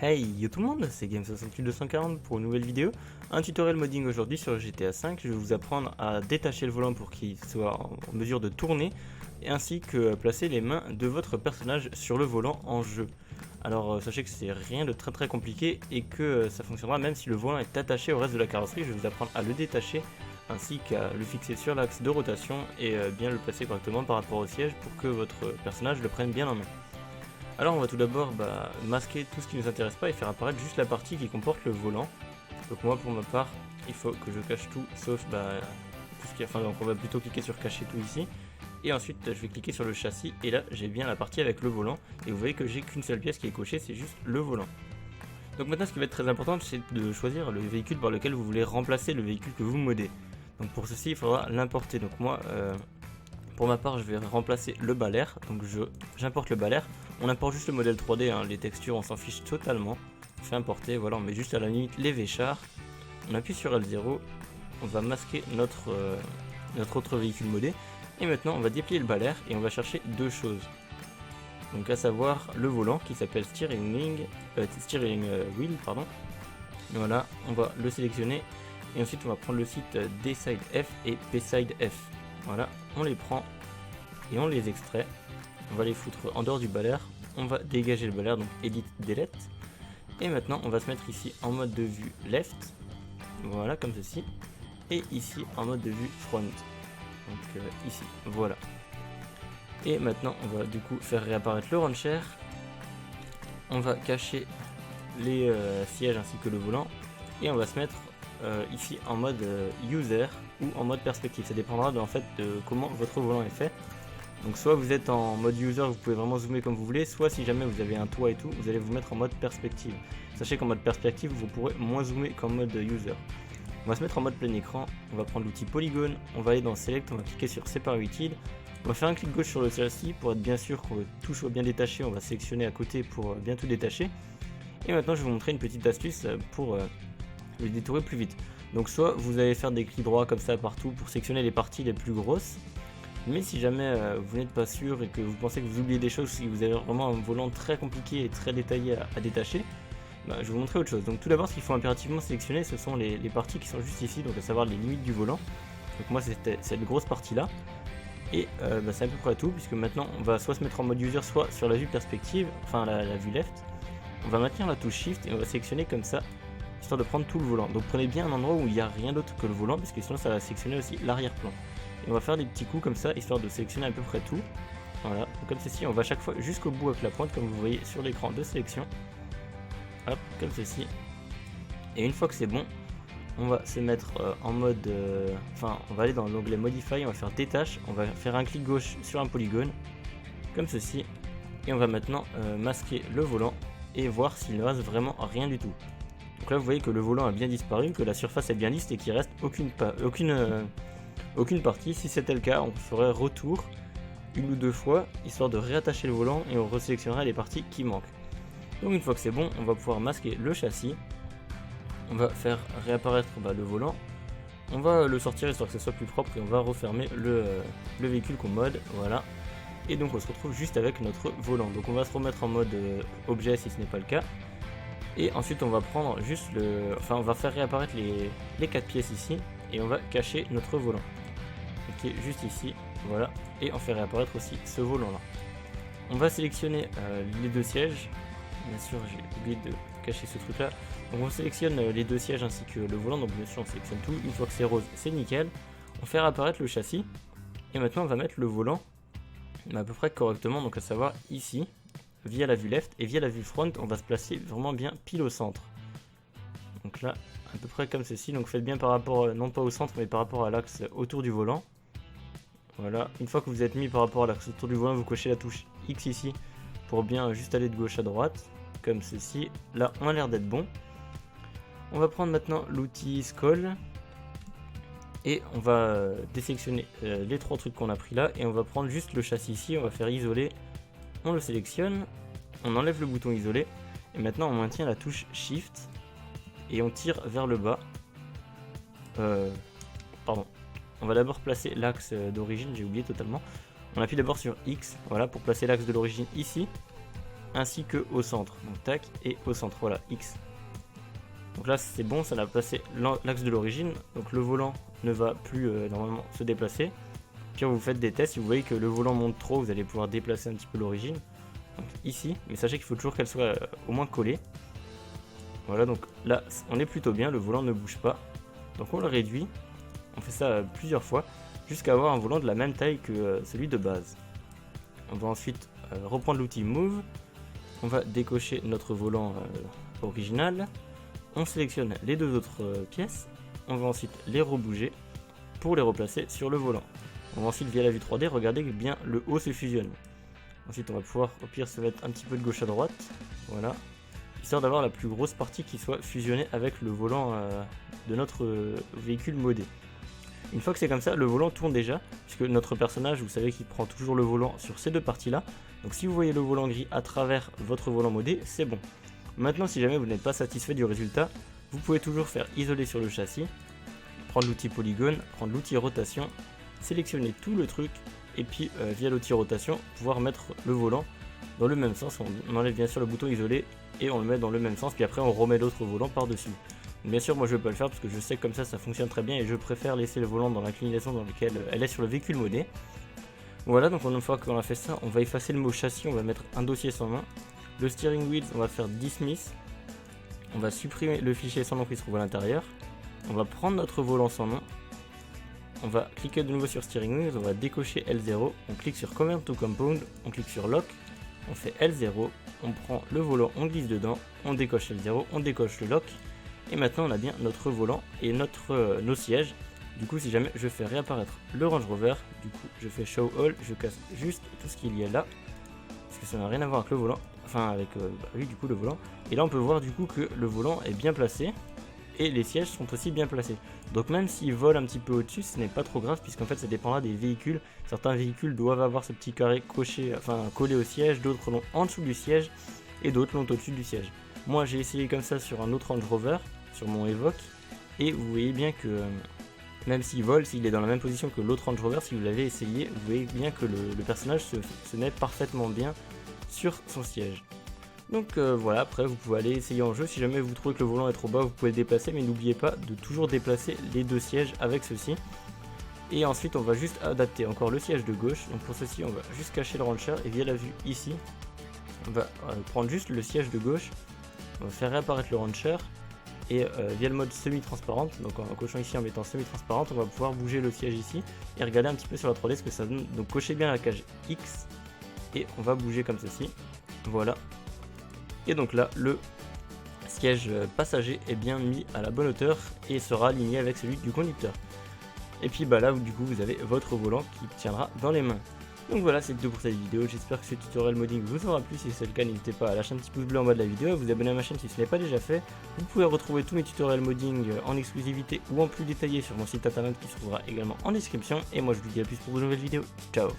Hey yo tout le monde, c'est Game68240 pour une nouvelle vidéo, un tutoriel modding aujourd'hui sur GTA V. Je vais vous apprendre à détacher le volant pour qu'il soit en mesure de tourner, et ainsi que placer les mains de votre personnage sur le volant en jeu. Alors sachez que c'est rien de très compliqué et que ça fonctionnera même si le volant est attaché au reste de la carrosserie. Je vais vous apprendre à le détacher ainsi qu'à le fixer sur l'axe de rotation et bien le placer correctement par rapport au siège pour que votre personnage le prenne bien en main. Alors on va tout d'abord masquer tout ce qui ne nous intéresse pas et faire apparaître juste la partie qui comporte le volant. Donc moi pour ma part, il faut que je cache tout sauf tout ce qui est... Enfin donc on va plutôt cliquer sur cacher tout ici. Et ensuite je vais cliquer sur le châssis et là j'ai bien la partie avec le volant. Et vous voyez que j'ai qu'une seule pièce qui est cochée, c'est juste le volant. Donc maintenant ce qui va être très important, c'est de choisir le véhicule par lequel vous voulez remplacer le véhicule que vous modez. Donc pour ceci il faudra l'importer. Donc moi pour ma part je vais remplacer le balaire. Donc j'importe le balaire. On importe juste le modèle 3D, hein, les textures on s'en fiche totalement. On fait importer, voilà, on met juste à la limite les véchards. On appuie sur L0, on va masquer notre autre véhicule modé. Et maintenant on va déplier le balaire et on va chercher deux choses. Donc à savoir le volant qui s'appelle steering wheel, pardon. Voilà, on va le sélectionner et ensuite on va prendre le site D-Side F et P-Side F. Voilà, on les prend et on les extrait. On va les foutre en dehors du balaire, on va dégager le balaire, donc Edit Delete. Et maintenant on va se mettre ici en mode de vue left, voilà comme ceci. Et ici en mode de vue front, donc ici, voilà. Et maintenant on va du coup faire réapparaître le launcher. On va cacher les sièges ainsi que le volant. Et on va se mettre ici en mode user ou en mode perspective, ça dépendra en fait de comment votre volant est fait. Donc soit vous êtes en mode user, vous pouvez vraiment zoomer comme vous voulez, soit si jamais vous avez un toit et tout, vous allez vous mettre en mode perspective. Sachez qu'en mode perspective, vous pourrez moins zoomer qu'en mode user. On va se mettre en mode plein écran, on va prendre l'outil polygone, on va aller dans select, on va cliquer sur séparer utile. On va faire un clic gauche sur le châssis pour être bien sûr que tout soit bien détaché, on va sélectionner à côté pour bien tout détacher. Et maintenant je vais vous montrer une petite astuce pour le détourer plus vite. Donc soit vous allez faire des clics droits comme ça partout pour sélectionner les parties les plus grosses. Mais si jamais vous n'êtes pas sûr et que vous pensez que vous oubliez des choses, si vous avez vraiment un volant très compliqué et très détaillé à détacher, je vais vous montrer autre chose. Donc tout d'abord ce qu'il faut impérativement sélectionner, ce sont les parties qui sont juste ici, donc à savoir les limites du volant. Donc moi c'était cette grosse partie là. Et c'est à peu près tout, puisque maintenant on va soit se mettre en mode user, soit sur la vue perspective, enfin la vue left. On va maintenir la touche shift et on va sélectionner comme ça, histoire de prendre tout le volant. Donc prenez bien un endroit où il n'y a rien d'autre que le volant, parce que sinon ça va sélectionner aussi l'arrière-plan. Et on va faire des petits coups comme ça, histoire de sélectionner à peu près tout. Voilà, donc comme ceci, on va chaque fois jusqu'au bout avec la pointe, comme vous voyez sur l'écran de sélection. Hop, comme ceci. Et une fois que c'est bon, on va se mettre en mode... on va aller dans l'onglet Modify, on va faire Détache, on va faire un clic gauche sur un polygone, comme ceci. Et on va maintenant masquer le volant et voir s'il ne reste vraiment rien du tout. Donc là, vous voyez que le volant a bien disparu, que la surface est bien lisse et qu'il reste aucune partie. Si c'était le cas, on ferait retour une ou deux fois histoire de réattacher le volant et on resélectionnerait les parties qui manquent. Donc une fois que c'est bon, on va pouvoir masquer le châssis, on va faire réapparaître le volant, on va le sortir histoire que ce soit plus propre et on va refermer le véhicule qu'on mode, voilà. Et donc on se retrouve juste avec notre volant. Donc on va se remettre en mode objet si ce n'est pas le cas. Et ensuite on va prendre juste on va faire réapparaître les 4 pièces ici et on va cacher notre volant qui est juste ici, voilà, et on fait réapparaître aussi ce volant là. On va sélectionner les deux sièges, bien sûr j'ai oublié de cacher ce truc là, donc on sélectionne les deux sièges ainsi que le volant, donc bien sûr on sélectionne tout, une fois que c'est rose c'est nickel, on fait réapparaître le châssis, et maintenant on va mettre le volant à peu près correctement, donc à savoir ici, via la vue left, et via la vue front on va se placer vraiment bien pile au centre. Donc là, à peu près comme ceci, donc faites bien par rapport, non pas au centre, mais par rapport à l'axe autour du volant. Voilà, une fois que vous êtes mis par rapport à l'axe autour du volant, vous cochez la touche X ici, pour bien juste aller de gauche à droite, comme ceci. Là, on a l'air d'être bon. On va prendre maintenant l'outil Scroll, et on va désélectionner les trois trucs qu'on a pris là, et on va prendre juste le châssis ici, on va faire isoler, on le sélectionne, on enlève le bouton isoler, et maintenant on maintient la touche Shift, et on tire vers le bas. On va d'abord placer l'axe d'origine, j'ai oublié totalement. On appuie d'abord sur X, voilà, pour placer l'axe de l'origine ici, ainsi que au centre. Donc tac, et au centre, voilà, X. Donc là c'est bon, ça a placé l'axe de l'origine, donc le volant ne va plus normalement se déplacer. Puis vous faites des tests, si vous voyez que le volant monte trop, vous allez pouvoir déplacer un petit peu l'origine. Donc ici, mais sachez qu'il faut toujours qu'elle soit au moins collée. Voilà, donc là on est plutôt bien, le volant ne bouge pas. Donc on le réduit, on fait ça plusieurs fois, jusqu'à avoir un volant de la même taille que celui de base. On va ensuite reprendre l'outil Move, on va décocher notre volant original. On sélectionne les deux autres pièces, on va ensuite les rebouger pour les replacer sur le volant. On va ensuite via la vue 3D regarder que bien le haut se fusionne. Ensuite on va pouvoir au pire se mettre un petit peu de gauche à droite, voilà, histoire d'avoir la plus grosse partie qui soit fusionnée avec le volant de notre véhicule modé. Une fois que c'est comme ça, le volant tourne déjà, puisque notre personnage, vous savez qu'il prend toujours le volant sur ces deux parties là. Donc si vous voyez le volant gris à travers votre volant modé, c'est bon. Maintenant, si jamais vous n'êtes pas satisfait du résultat, vous pouvez toujours faire isoler sur le châssis, prendre l'outil polygone, prendre l'outil rotation, sélectionner tout le truc, et puis via l'outil rotation, pouvoir mettre le volant dans le même sens. On enlève bien sûr le bouton isolé et on le met dans le même sens, puis après on remet l'autre volant par-dessus. Bien sûr, moi je ne vais pas le faire parce que je sais que comme ça fonctionne très bien et je préfère laisser le volant dans l'inclinaison dans laquelle elle est sur le véhicule modé. Voilà, donc une fois qu'on a fait ça, on va effacer le mot châssis, on va mettre un dossier sans main. Le steering wheel, on va faire dismiss. On va supprimer le fichier sans nom qui se trouve à l'intérieur. On va prendre notre volant sans nom. On va cliquer de nouveau sur steering wheel, on va décocher L0. On clique sur Convert to Compound, on clique sur Lock. On fait L0, on prend le volant, on glisse dedans, on décoche L0, on décoche le lock. Et maintenant on a bien notre volant et nos sièges. Du coup si jamais je fais réapparaître le Range Rover, du coup je fais Show All, je casse juste tout ce qu'il y a là. Parce que ça n'a rien à voir avec le volant, enfin avec oui du coup le volant. Et là on peut voir du coup que le volant est bien placé et les sièges sont aussi bien placés. Donc même s'ils volent un petit peu au-dessus, ce n'est pas trop grave puisqu'en fait ça dépendra des véhicules. Certains véhicules doivent avoir ce petit carré collé au siège, d'autres l'ont en dessous du siège et d'autres l'ont au-dessus du siège. Moi j'ai essayé comme ça sur un autre Range Rover, sur mon Evoque, et vous voyez bien que même s'il vole, s'il est dans la même position que l'autre Range Rover, si vous l'avez essayé, vous voyez bien que le personnage se met parfaitement bien sur son siège. Donc voilà, après vous pouvez aller essayer en jeu, si jamais vous trouvez que le volant est trop bas, vous pouvez le déplacer, mais n'oubliez pas de toujours déplacer les deux sièges avec ceci. Et ensuite on va juste adapter encore le siège de gauche, donc pour ceci on va juste cacher le rancher, et via la vue ici, on va prendre juste le siège de gauche, on va faire réapparaître le rancher, et via le mode semi-transparente, donc en cochant ici en mettant semi-transparente, on va pouvoir bouger le siège ici, et regarder un petit peu sur la 3D ce que ça donne. Donc cochez bien la cage X, et on va bouger comme ceci, voilà. Et donc là, le siège passager est bien mis à la bonne hauteur et sera aligné avec celui du conducteur. Et puis bah là, du coup, vous avez votre volant qui tiendra dans les mains. Donc voilà, c'est tout pour cette vidéo. J'espère que ce tutoriel modding vous aura plu. Si c'est le cas, n'hésitez pas à lâcher un petit pouce bleu en bas de la vidéo, à vous abonner à ma chaîne si ce n'est pas déjà fait. Vous pouvez retrouver tous mes tutoriels modding en exclusivité ou en plus détaillé sur mon site internet qui se trouvera également en description. Et moi, je vous dis à plus pour de nouvelles vidéos. Ciao!